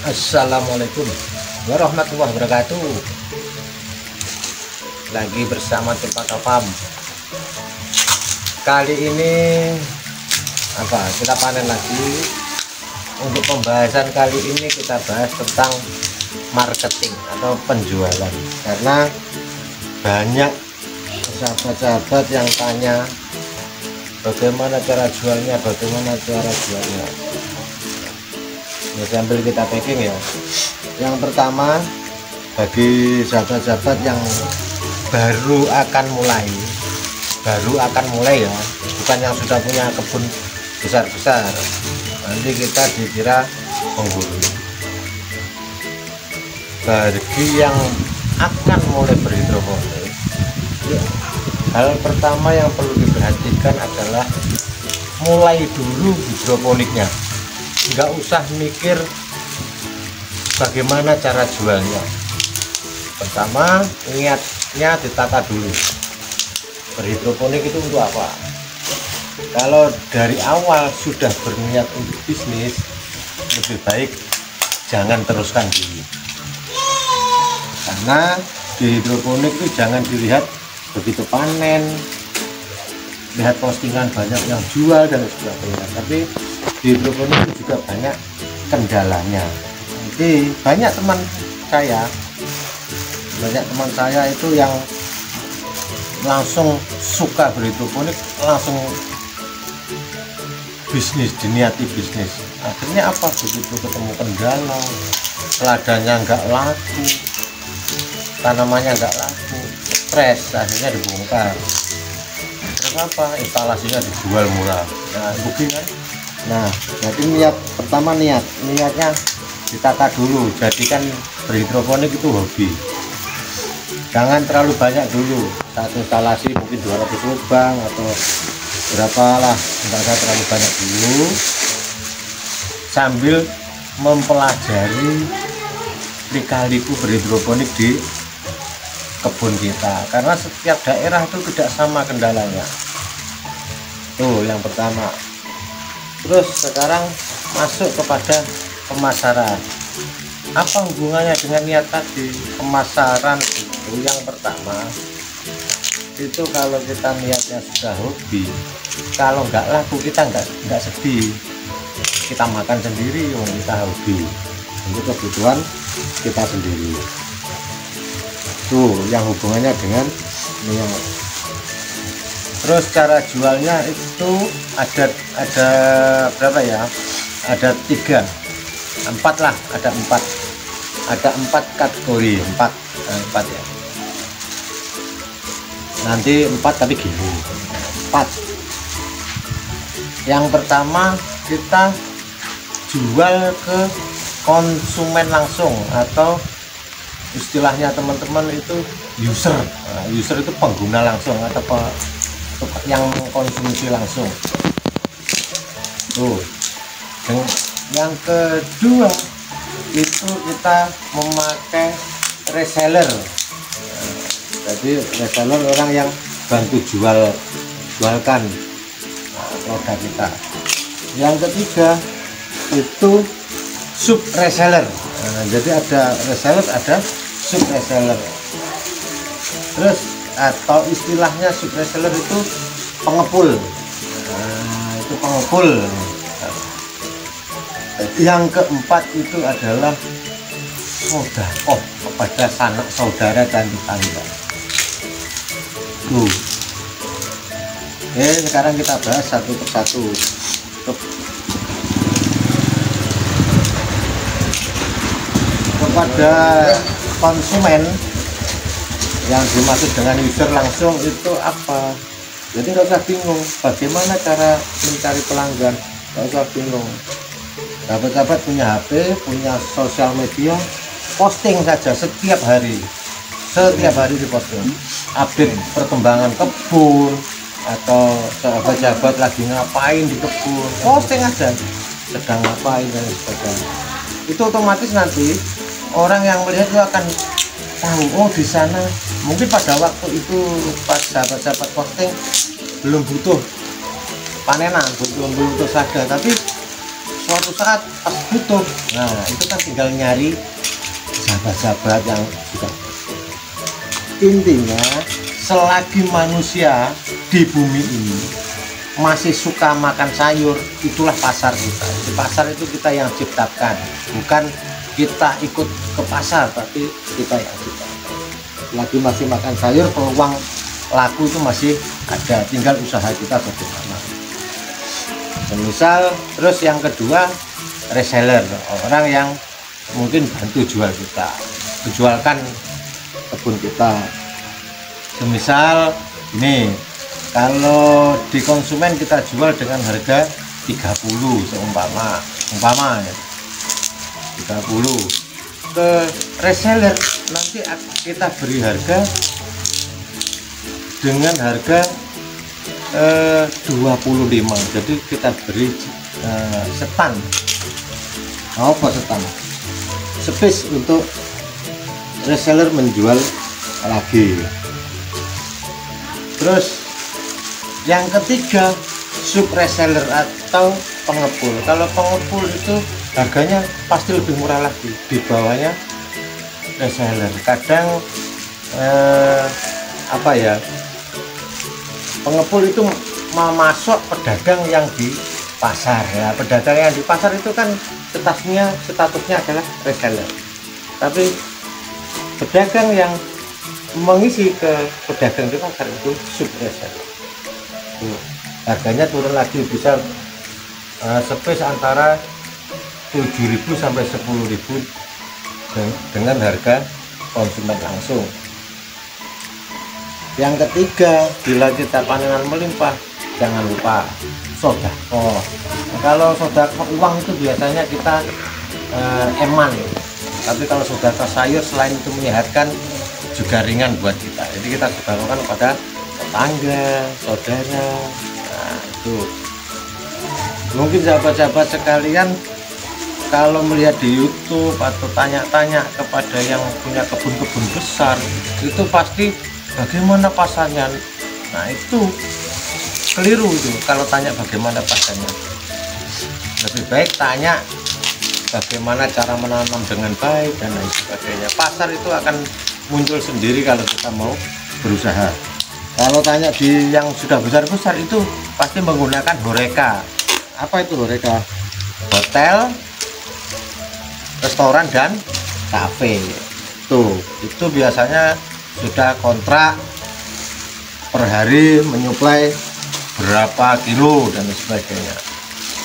Assalamualaikum warahmatullahi wabarakatuh. Lagi bersama Cempaka Farm. Kali ini kita panen lagi. Untuk pembahasan kali ini kita bahas tentang marketing atau penjualan, karena banyak sahabat-sahabat yang tanya bagaimana cara jualnya, Ya, sambil kita packing ya. Yang pertama, bagi sahabat-sahabat yang baru akan mulai ya, bukan yang sudah punya kebun besar-besar, nanti kita dikira penghulu. Bagi yang akan mulai berhidroponik, hal pertama yang perlu diperhatikan adalah mulai dulu hidroponiknya. Nggak usah mikir bagaimana cara jualnya. Pertama, niatnya ditata dulu. Berhidroponik itu untuk apa? Kalau dari awal sudah berniat untuk bisnis, lebih baik jangan teruskan dulu. Karena di hidroponik itu jangan dilihat begitu panen, lihat postingan banyak yang jual dan sebagainya, tapi di hidroponik itu juga banyak kendalanya. Jadi banyak teman saya itu yang langsung suka berhidroponik, langsung bisnis, diniati bisnis. Akhirnya apa? Begitu ketemu kendala, ladanya nggak laku, tanamannya nggak laku, stres, akhirnya dibongkar. Terus apa? Instalasinya dijual murah. Nah, rugi kan? Nah, jadi niatnya ditata dulu. Jadikan berhidroponik itu hobi. Jangan terlalu banyak dulu. Satu instalasi mungkin 200 lubang atau berapalah, enggak usah terlalu banyak dulu. Sambil mempelajari lika-liku berhidroponik di kebun kita, karena setiap daerah itu tidak sama kendalanya. Tuh yang pertama. Terus sekarang masuk kepada pemasaran. Apa hubungannya dengan niat tadi? Pemasaran itu yang pertama, itu kalau kita niatnya sudah hobi, kalau nggak laku kita nggak sedih. Kita makan sendiri, kita hobi untuk kebutuhan kita sendiri. Tuh yang hubungannya dengan niat. Terus cara jualnya itu ada berapa ya? Ada 3, 4 lah, ada 4 kategori, 4 ya. Nanti 4 tapi gini, 4. Yang pertama kita jual ke konsumen langsung, atau istilahnya teman-teman itu user. Nah, user itu pengguna langsung atau yang konsumsi langsung. Tuh. Yang kedua itu kita memakai reseller. Jadi reseller orang yang bantu jualkan produk kita. Yang ketiga itu sub reseller. Nah, jadi ada reseller, ada sub reseller. Terus atau istilahnya sub reseller itu pengepul. Nah, itu pengepul. Yang keempat itu adalah sedekah kepada sanak saudara dan tetangga. Tuh. Oke, sekarang kita bahas satu persatu. Kepada konsumen, yang dimaksud dengan user langsung itu apa? Jadi nggak usah bingung bagaimana cara mencari pelanggan, nggak usah bingung. Sahabat-sahabat punya HP, punya sosial media, posting saja setiap hari diposting, update perkembangan kebun, atau sahabat-sahabat lagi ngapain di kebun, posting aja, sedang ngapain dan sebagainya. Itu otomatis nanti orang yang melihat itu akan tahu, oh di sana mungkin pada waktu itu pas sahabat-sahabat posting belum butuh panenan, belum butuh sadar, tapi suatu saat pas butuh, nah itu kan tinggal nyari sahabat-sahabat yang sudah. Intinya selagi manusia di bumi ini masih suka makan sayur, itulah pasar kita. Di pasar itu kita yang ciptakan, bukan kita ikut ke pasar, tapi kita yang ciptakan. Lagi masih makan sayur, peluang laku itu masih ada, tinggal usaha kita bagaimana. Misal, terus yang kedua reseller, orang yang mungkin bantu jual kita, menjualkan kebun kita. Semisal ini, kalau di konsumen kita jual dengan harga 30 seumpama ya, 30. Ke reseller nanti kita beri harga dengan harga 25. Jadi kita beri setan. Apa setan? Space untuk reseller menjual lagi. Terus yang ketiga sub reseller atau pengepul. Kalau pengepul itu harganya pasti lebih murah lagi, di bawahnya reseller. Kadang apa ya, pengepul itu memasuk pedagang yang di pasar ya. Pedagang yang di pasar itu kan statusnya adalah reseller, tapi pedagang yang mengisi ke pedagang di pasar itu sub reseller. Harganya turun lagi, bisa space antara 7.000 sampai 10.000 dengan harga konsumen langsung. Yang ketiga, bila kita panenan melimpah, jangan lupa sodako. Nah, kalau sodako uang itu biasanya kita eman, tapi kalau sodako sayur selain itu menyehatkan juga ringan buat kita. Jadi kita sodakokan pada tetangga, saudara. Nah itu mungkin sahabat-sahabat sekalian, kalau melihat di YouTube atau tanya-tanya kepada yang punya kebun-kebun besar, itu pasti bagaimana pasarnya. Nah itu keliru itu kalau tanya bagaimana pasarnya. Lebih baik tanya bagaimana cara menanam dengan baik dan lain sebagainya. Pasar itu akan muncul sendiri kalau kita mau berusaha. Kalau tanya di yang sudah besar-besar itu pasti menggunakan horeca. Apa itu horeca? Hotel, restoran dan kafe. Tuh, itu biasanya sudah kontrak per hari menyuplai berapa kilo dan sebagainya.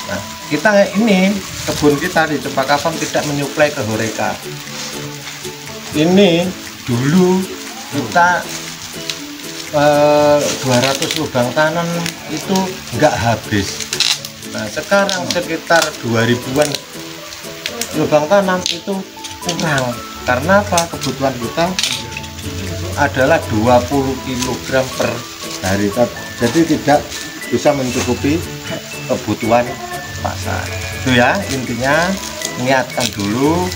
Nah, kita ini kebun kita di Cempaka Farm tidak menyuplai ke horeca. Ini dulu kita 200 lubang tanam itu enggak habis. Nah sekarang sekitar 2000-an lubang tanam itu kurang. Karena apa? Kebutuhan kita adalah 20 kg per hari, jadi tidak bisa mencukupi kebutuhan pasar. Itu ya intinya, niatkan dulu,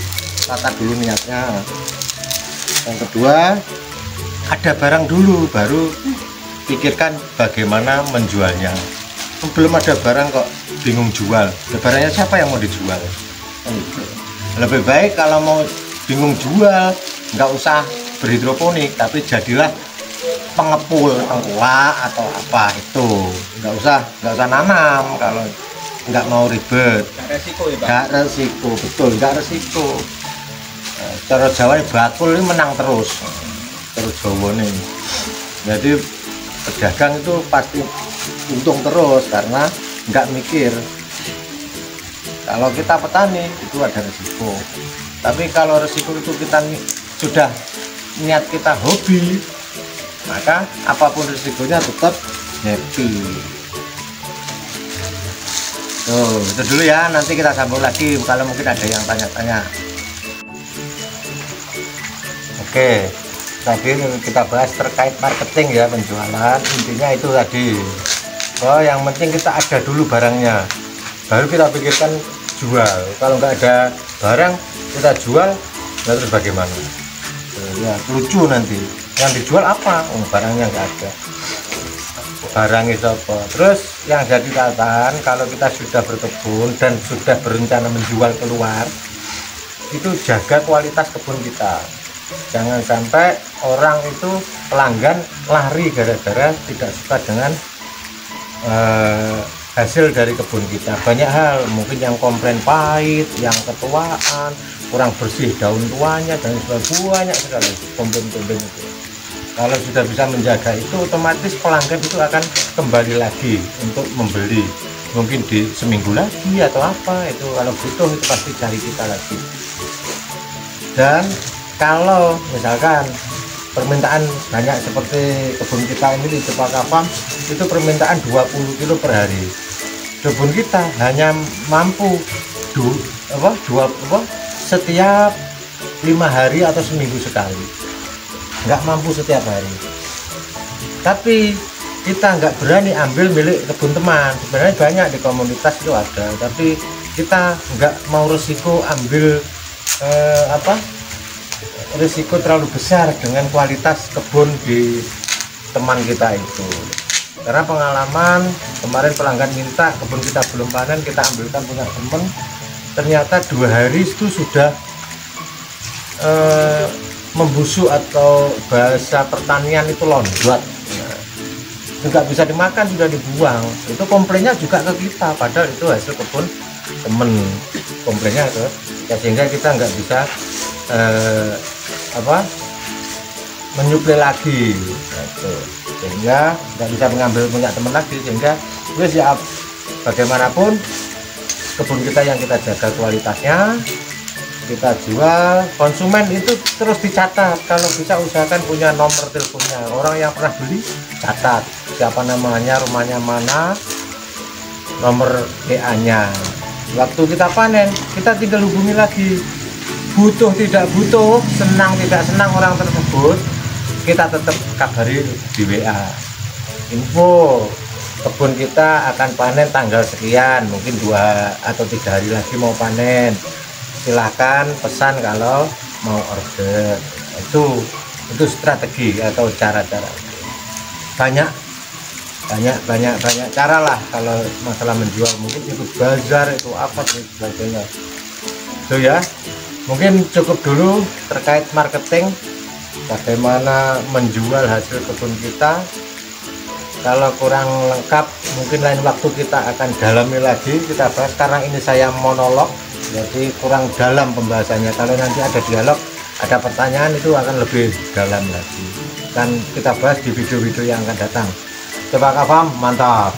tata dulu niatnya. Yang kedua, ada barang dulu baru pikirkan bagaimana menjualnya. Belum ada barang kok bingung jual, ya barangnya siapa yang mau dijual? Lebih baik kalau mau bingung jual, nggak usah berhidroponik, tapi jadilah pengepul, tengkulak atau apa itu. Nggak usah nanam kalau nggak mau ribet. Nggak resiko, betul, nggak resiko. Cara Jawa bakul ini menang terus Jawa nih. Jadi pedagang itu pasti untung terus karena nggak mikir. Kalau kita petani itu ada resiko, tapi kalau resiko itu kita sudah niat kita hobi, maka apapun resikonya tetap happy. Tuh, itu dulu ya, nanti kita sambung lagi kalau mungkin ada yang tanya-tanya. Oke, tadi kita bahas terkait marketing ya, penjualan. Intinya itu tadi, oh yang penting kita ada dulu barangnya, baru kita pikirkan jual. Kalau nggak ada barang kita jual, nah terus bagaimana? Ya lucu nanti, yang dijual apa? Barangnya nggak ada. barangnya sopo. Terus yang jadi catatan, kalau kita sudah berkebun dan sudah berencana menjual keluar, itu jaga kualitas kebun kita. Jangan sampai orang itu pelanggan lari gara-gara tidak suka dengan hasil dari kebun kita. Banyak hal, mungkin yang komplain pahit, yang ketuaan, kurang bersih daun tuanya, dan sebagainya, banyak sekali komplain-komplain itu. Kalau sudah bisa menjaga itu, otomatis pelanggan itu akan kembali lagi untuk membeli, mungkin di seminggu lagi atau apa, itu kalau butuh itu pasti cari kita lagi. Dan kalau misalkan permintaan banyak seperti kebun kita ini di Cempaka Farm, itu permintaan 20 kilo per hari. Kebun kita hanya mampu setiap 5 hari atau seminggu sekali, nggak mampu setiap hari. Tapi kita nggak berani ambil milik kebun teman. Sebenarnya banyak di komunitas itu ada, tapi kita nggak mau resiko ambil risiko terlalu besar dengan kualitas kebun di teman kita itu. Karena pengalaman kemarin pelanggan minta kebun kita belum panen, kita ambilkan punya temen, ternyata 2 hari itu sudah membusuk, atau bahasa pertanian itu lonjot, nggak bisa dimakan, sudah dibuang. Itu komplainnya juga ke kita, padahal itu hasil kebun temen, komplainnya ke ya, sehingga kita nggak bisa menyuplai lagi gitu. Sehingga nggak bisa mengambil punya teman lagi, sehingga siap bagaimanapun kebun kita yang kita jaga kualitasnya, kita jual. Konsumen itu terus dicatat, kalau bisa usahakan punya nomor teleponnya. Orang yang pernah beli catat siapa namanya, rumahnya mana, nomor WA nya. Waktu kita panen kita tinggal hubungi lagi, butuh tidak butuh, senang tidak senang orang tersebut, kita tetap kabari di WA, info kebun kita akan panen tanggal sekian, mungkin 2 atau 3 hari lagi mau panen, silahkan pesan kalau mau order. Itu strategi atau cara-cara. Banyak cara lah kalau masalah menjual, mungkin ikut bazar itu apa dan sebagainya. Itu ya, mungkin cukup dulu terkait marketing, bagaimana menjual hasil kebun kita. Kalau kurang lengkap mungkin lain waktu kita akan dalami lagi, kita bahas. Sekarang ini saya monolog, jadi kurang dalam pembahasannya. Kalau nanti ada dialog, ada pertanyaan, itu akan lebih dalam lagi, dan kita bahas di video-video yang akan datang. Cempaka Farm mantap.